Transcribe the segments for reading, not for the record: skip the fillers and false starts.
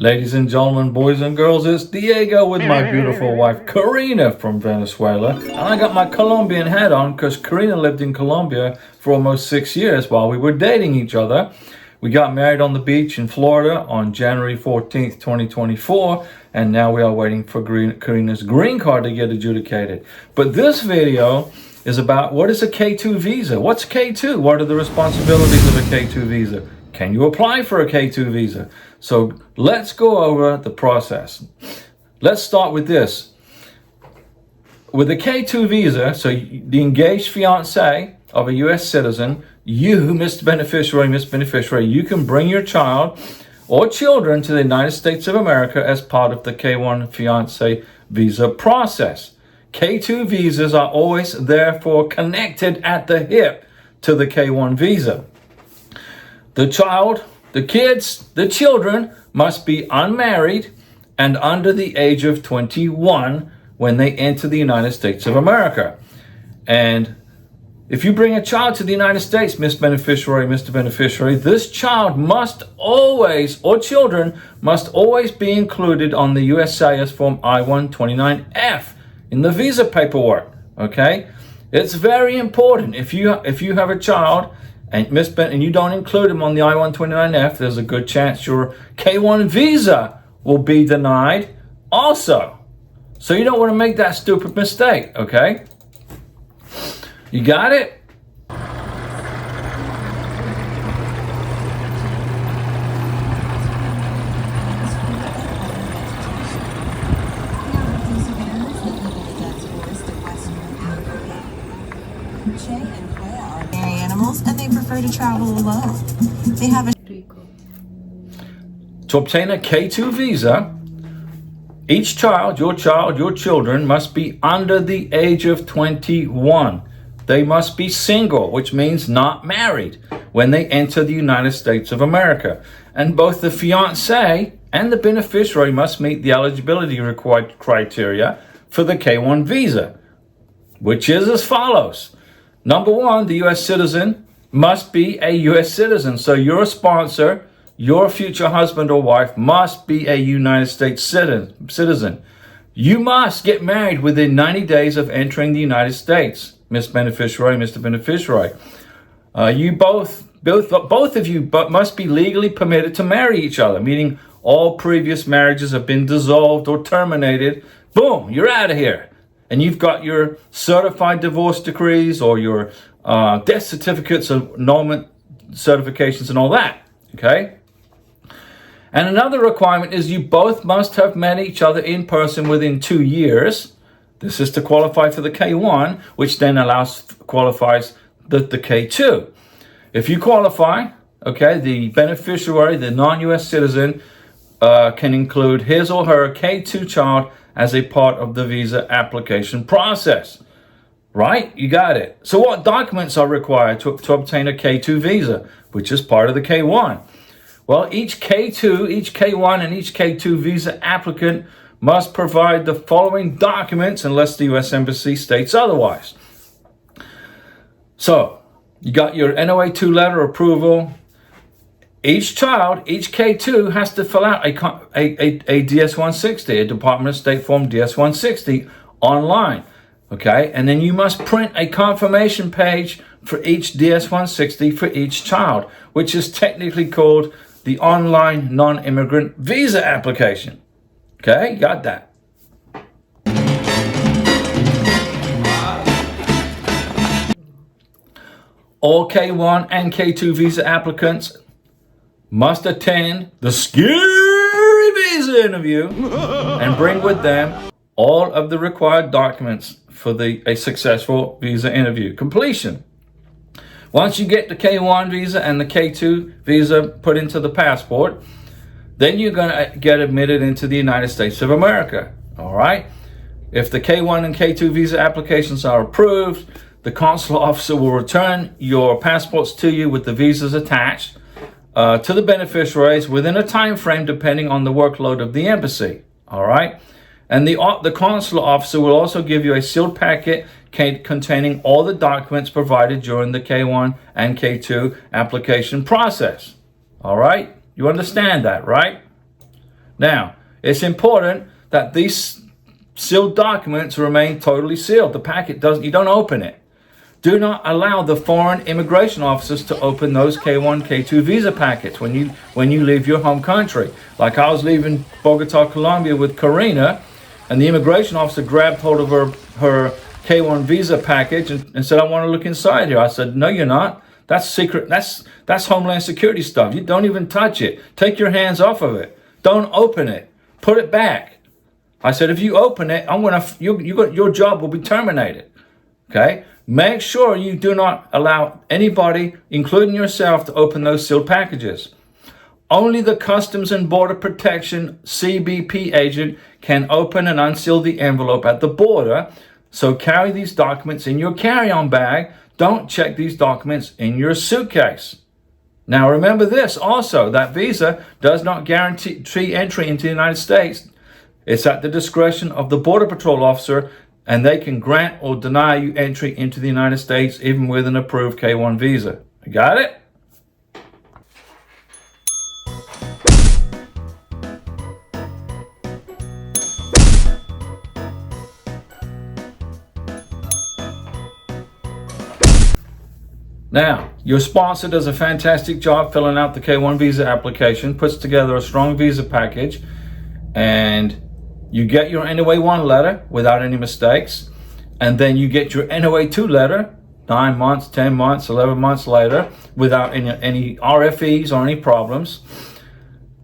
Ladies and gentlemen, boys and girls, it's Diego with my beautiful wife, Karina from Venezuela. And I got my Colombian hat on because Karina lived in Colombia for almost 6 years while we were dating each other. We got married on the beach in Florida on January 14th, 2024. And now we are waiting for Karina's green card to get adjudicated. But this video is about what is a K2 visa? What's K2? What are the responsibilities of a K2 visa? Can you apply for a K2 visa? So let's go over the process. Let's start with this. With a K2 visa, so the engaged fiance of a U.S. citizen, you, Mr. Beneficiary, Miss Beneficiary, you can bring your child or children to the United States of America as part of the K1 fiance visa process. K2 visas are always therefore connected at the hip to the K1 visa. The child, the kids, the children must be unmarried and under the age of 21 when they enter the United States of America. And if you bring a child to the United States, Miss Beneficiary, Mr. Beneficiary, this child must always, or children must always be included on the USCIS form I-129F in the visa paperwork, okay? It's very important. If you have a child and you don't include them on the I-129F, there's a good chance your K1 visa will be denied also. So you don't want to make that stupid mistake, okay? You got it? Animals, and they prefer to travel alone. They have a To obtain a K2 visa, each child, your children must be under the age of 21. They must be single, which means not married, when they enter the United States of America. And both the fiancé and the beneficiary must meet the eligibility required criteria for the K1 visa, which is as follows. Number one, the U.S. citizen must be a U.S. citizen. So your sponsor, your future husband or wife must be a United States citizen. You must get married within 90 days of entering the United States, Miss Beneficiary, Mr. Beneficiary. You both of you must be legally permitted to marry each other, meaning all previous marriages have been dissolved or terminated. Boom, you're out of here. And you've got your certified divorce decrees or your death certificates, annulment certifications and all that, okay? And another requirement is you both must have met each other in person within 2 years. This is to qualify for the K1, which then qualifies the K2. If you qualify, okay, the beneficiary, the non-US citizen, can include his or her K2 child as a part of the visa application process. Right? You got it. So what documents are required to obtain a K2 visa, which is part of the K1? Well, each K2, each K1, and each K2 visa applicant must provide the following documents unless the U.S. Embassy states otherwise. So, you got your NOA2 letter approval. Each child, each K2 has to fill out a DS-160, a Department of State form DS-160 online, okay? And then you must print a confirmation page for each DS-160 for each child, which is technically called the online non-immigrant visa application. Okay, got that? All K1 and K2 visa applicants must attend the scary visa interview and bring with them all of the required documents for a successful visa interview completion. Once you get the K1 visa and the K2 visa put into the passport, then you're going to get admitted into the United States of America, all right? If the K1 and K2 visa applications are approved, the consular officer will return your passports to you with the visas attached to the beneficiaries within a time frame depending on the workload of the embassy, all right? And the consular officer will also give you a sealed packet containing all the documents provided during the K1 and K2 application process. All right? You understand that, right? Now, it's important that these sealed documents remain totally sealed. The packet you don't open it. Do not allow the foreign immigration officers to open those K1, K2 visa packets when you leave your home country. Like I was leaving Bogota, Colombia with Karina, and the immigration officer grabbed hold of her K1 visa package and said, "I want to look inside here." I said, "No, you're not. That's secret. That's Homeland Security stuff. You don't even touch it. Take your hands off of it. Don't open it. Put it back." I said, "If you open it, your job will be terminated." Okay? Make sure you do not allow anybody, including yourself, to open those sealed packages. Only the Customs and Border Protection CBP agent can open and unseal the envelope at the border. So carry these documents in your carry-on bag. Don't check these documents in your suitcase. Now remember this also, that visa does not guarantee entry into the United States. It's at the discretion of the Border Patrol officer, and they can grant or deny you entry into the United States even with an approved K1 visa. You got it? Now, your sponsor does a fantastic job filling out the K1 visa application, puts together a strong visa package, and you get your NOA-1 letter without any mistakes, and then you get your NOA-2 letter 9 months, 10 months, 11 months later without any RFEs or any problems.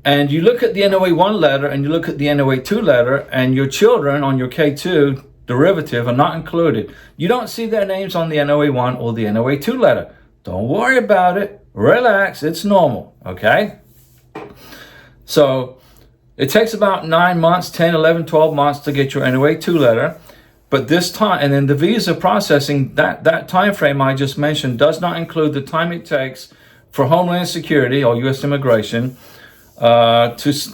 And you look at the NOA-1 letter and you look at the NOA-2 letter, and your children on your K2 derivative are not included. You don't see their names on the NOA-1 or the NOA-2 letter. Don't worry about it. Relax. It's normal. Okay? So it takes about 9 months, 10, 11, 12 months to get your NOA-2 letter. But this time, and then the visa processing, that time frame I just mentioned does not include the time it takes for Homeland Security or U.S. Immigration through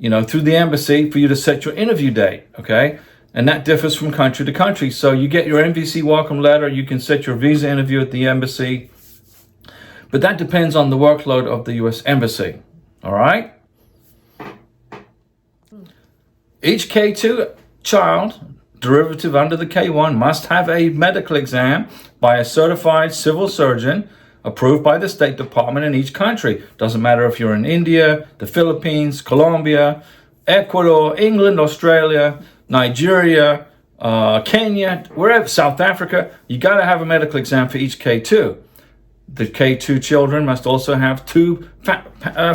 the embassy for you to set your interview date. Okay? And that differs from country to country. So you get your NVC welcome letter, you can set your visa interview at the embassy, but that depends on the workload of the U.S. Embassy. All right? Each K2 child derivative under the K1 must have a medical exam by a certified civil surgeon approved by the State Department in each country. Doesn't matter if you're in India, the Philippines, Colombia, Ecuador, England, Australia, Nigeria, Kenya, wherever, South Africa, you got to have a medical exam for each K2. The K2 children must also have 2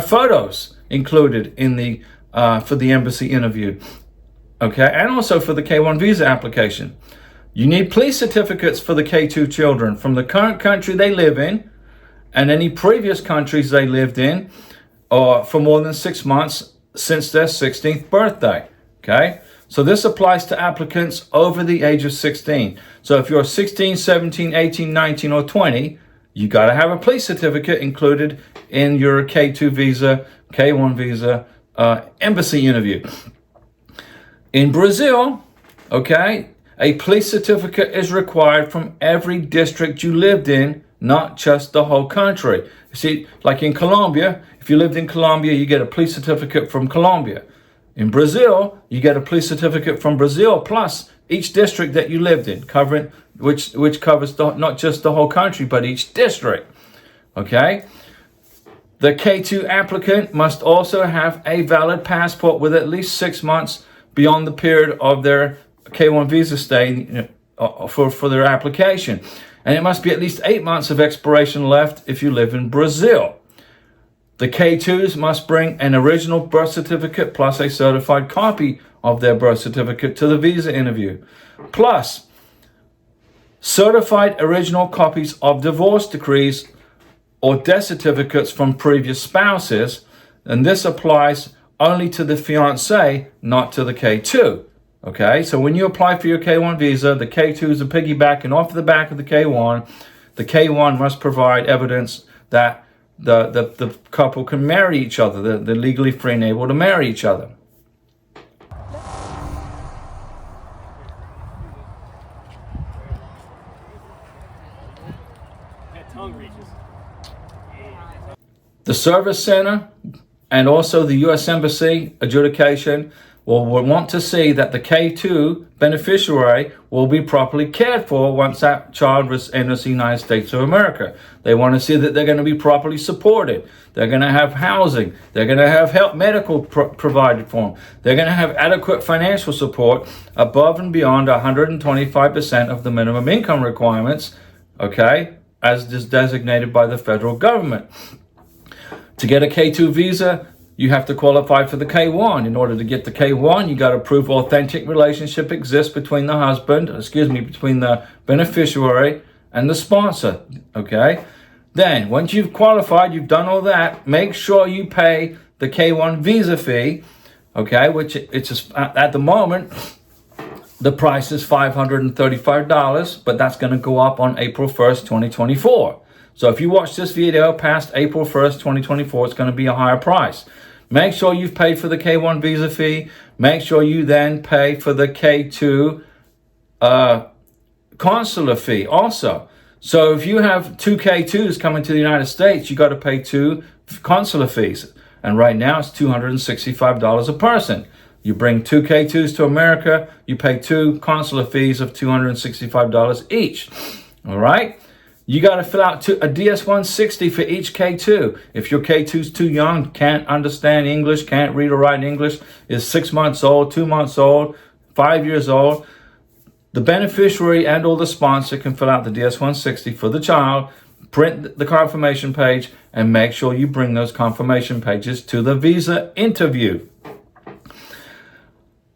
photos included in the for the embassy interview. Okay, and also for the K1 visa application. You need police certificates for the K2 children from the current country they live in and any previous countries they lived in or for more than 6 months since their 16th birthday. Okay, so this applies to applicants over the age of 16. So if you're 16, 17, 18, 19, or 20, you got to have a police certificate included in your K2 visa, K1 visa, embassy interview. In Brazil, okay, a police certificate is required from every district you lived in, not just the whole country. You see, like in Colombia, if you lived in Colombia, you get a police certificate from Colombia. In Brazil, you get a police certificate from Brazil plus each district that you lived in, covering which covers not just the whole country, but each district. Okay? The K2 applicant must also have a valid passport with at least 6 months beyond the period of their K1 visa stay for their application. And it must be at least 8 months of expiration left if you live in Brazil. The K2s must bring an original birth certificate plus a certified copy of their birth certificate to the visa interview. Plus, certified original copies of divorce decrees or death certificates from previous spouses. And this applies only to the fiancé, not to the K2. Okay, so when you apply for your K1 visa, the K2s are piggybacking off the back of the K1. The K1 must provide evidence that the couple can marry each other. They're legally free and able to marry each other. The service center and also the U.S. Embassy adjudication will want to see that the K2 beneficiary will be properly cared for once that child enters the United States of America. They want to see that they're going to be properly supported. They're going to have housing. They're going to have medical provided for them. They're going to have adequate financial support above and beyond 125% of the minimum income requirements, okay, as is designated by the federal government. To get a K2 visa, you have to qualify for the K1. In order to get the K1, you got to prove authentic relationship exists between between the beneficiary and the sponsor, okay? Then, once you've qualified, you've done all that, make sure you pay the K1 visa fee, okay, which at the moment, the price is $535, but that's going to go up on April 1st, 2024. So if you watch this video past April 1st, 2024, it's going to be a higher price. Make sure you've paid for the K1 visa fee. Make sure you then pay for the K2 consular fee also. So if you have 2 K2s coming to the United States, you got to pay 2 consular fees. And right now it's $265 a person. You bring 2 K2s to America, you pay 2 consular fees of $265 each. All right? You got to fill out a DS-160 for each K2. If your K2's too young, can't understand English, can't read or write English, is 6 months old, 2 months old, 5 years old, the beneficiary and or the sponsor can fill out the DS-160 for the child, print the confirmation page, and make sure you bring those confirmation pages to the visa interview.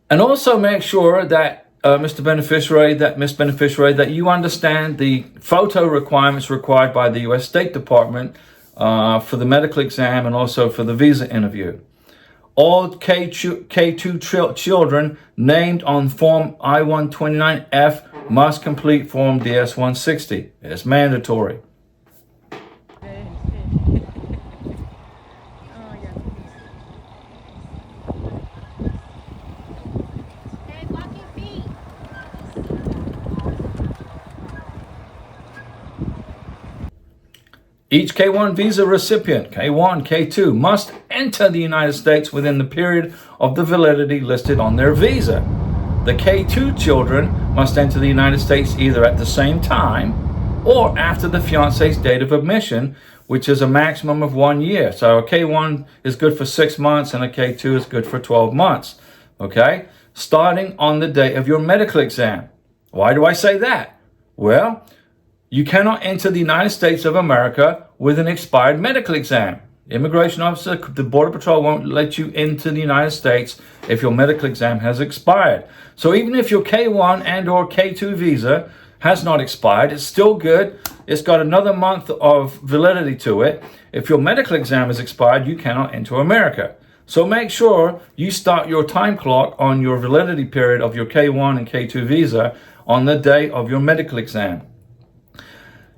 And also make sure that Mr. Beneficiary, Miss Beneficiary, that you understand the photo requirements required by the U.S. State Department for the medical exam and also for the visa interview. All K2 children named on Form I-129F must complete Form DS-160. It's mandatory. Each K1 visa recipient, K1, K2, must enter the United States within the period of the validity listed on their visa. The K2 children must enter the United States either at the same time or after the fiance's date of admission, which is a maximum of 1 year. So a K1 is good for 6 months and a K2 is good for 12 months, okay? Starting on the day of your medical exam. Why do I say that? Well, you cannot enter the United States of America with an expired medical exam. The immigration officer, the Border Patrol won't let you into the United States if your medical exam has expired. So even if your K1 and or K2 visa has not expired, it's still good. It's got another month of validity to it. If your medical exam is expired, you cannot enter America. So make sure you start your time clock on your validity period of your K1 and K2 visa on the day of your medical exam.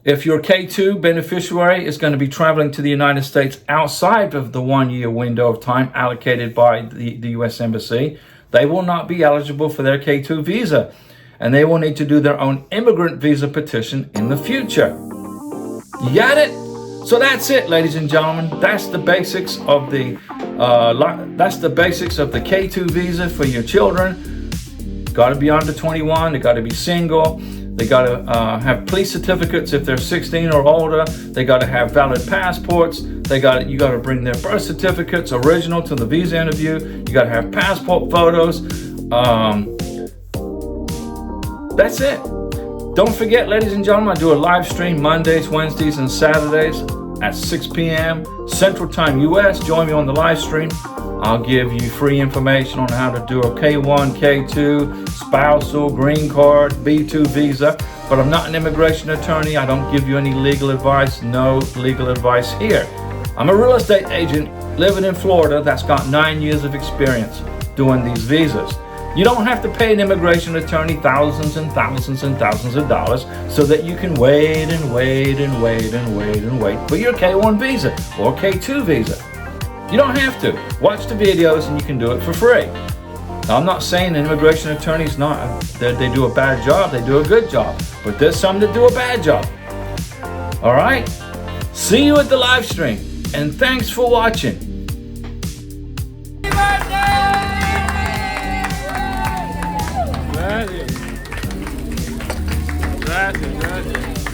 If your K2 beneficiary is going to be traveling to the United States outside of the 1 year window of time allocated by the U.S. Embassy, they will not be eligible for their K2 visa, and they will need to do their own immigrant visa petition in the future. You got it? So that's it, ladies and gentlemen. That's the basics of the K2 visa for your children. Got to be under 21. They got to be single. They got to have police certificates if they're 16 or older. They got to have valid passports. You got to bring their birth certificates original to the visa interview. You got to have passport photos. That's it. Don't forget, ladies and gentlemen, I do a live stream Mondays, Wednesdays, and Saturdays at 6 p.m. Central Time US. Join me on the live stream. I'll give you free information on how to do a K1, K2, spousal, green card, B2 visa. But I'm not an immigration attorney. I don't give you any legal advice. No legal advice here. I'm a real estate agent living in Florida that's got 9 years of experience doing these visas. You don't have to pay an immigration attorney thousands and thousands and thousands of dollars so that you can wait and wait and wait and wait and wait for your K1 visa or K2 visa. You don't have to. Watch the videos and you can do it for free. Now, I'm not saying an immigration attorney's not, that they do a bad job. They do a good job. But there's some that do a bad job. All right? See you at the live stream. And thanks for watching. Gracias, gracias.